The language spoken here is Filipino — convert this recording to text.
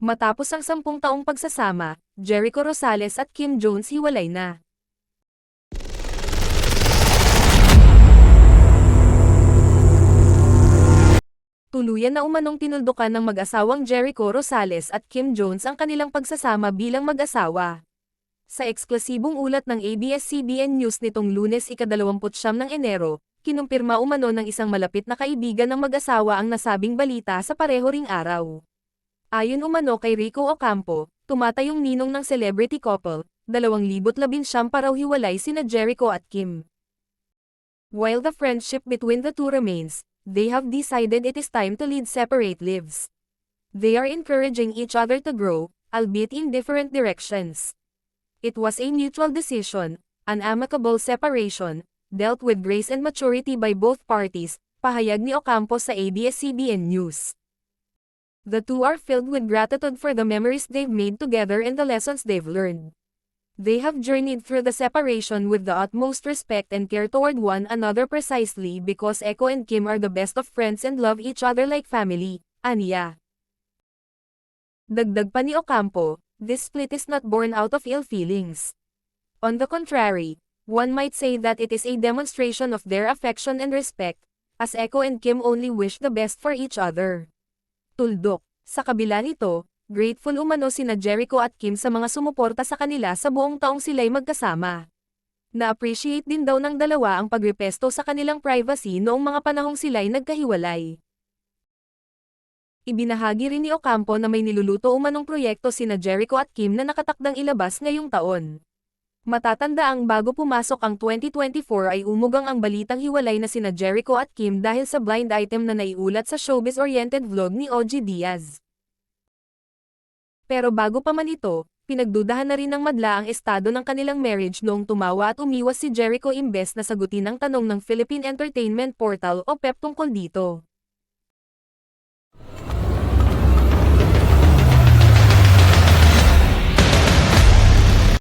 Matapos ang 10 taong pagsasama, Jericho Rosales at Kim Jones hiwalay na. Tuluyan na umanong tinuldukan ng mag-asawang Jericho Rosales at Kim Jones ang kanilang pagsasama bilang mag-asawa. Sa eksklusibong ulat ng ABS-CBN News nitong Lunes ika-29 ng Enero, kinumpirma umano ng isang malapit na kaibigan ng mag-asawa ang nasabing balita sa pareho ring araw. Ayon umano kay Rico Ocampo, tumatayong ninong ng celebrity couple, 2019 pa raw hiwalay sina Jericho at Kim. While the friendship between the two remains, they have decided it is time to lead separate lives. They are encouraging each other to grow, albeit in different directions. It was a mutual decision, an amicable separation, dealt with grace and maturity by both parties, pahayag ni Ocampo sa ABS-CBN News. The two are filled with gratitude for the memories they've made together and the lessons they've learned. They have journeyed through the separation with the utmost respect and care toward one another precisely because Echo and Kim are the best of friends and love each other like family, aniya. Dagdag pa ni Ocampo, this split is not born out of ill feelings. On the contrary, one might say that it is a demonstration of their affection and respect, as Echo and Kim only wish the best for each other. Tuldok, sa kabila nito, grateful umano sina Jericho at Kim sa mga sumuporta sa kanila sa buong taong sila'y magkasama. Na-appreciate din daw ng dalawa ang pagrepesto sa kanilang privacy noong mga panahong sila'y nagkahiwalay. Ibinahagi rin ni Ocampo na may niluluto umanong proyekto sina Jericho at Kim na nakatakdang ilabas ngayong taon. Matatandaang bago pumasok ang 2024 ay umugang ang balitang hiwalay na sina Jericho at Kim dahil sa blind item na naiulat sa showbiz-oriented vlog ni OG Diaz. Pero bago pa man ito, pinagdudahan na rin ng madla ang estado ng kanilang marriage noong tumawa at umiwas si Jericho imbes na sagutin ang tanong ng Philippine Entertainment Portal o PEP tungkol dito.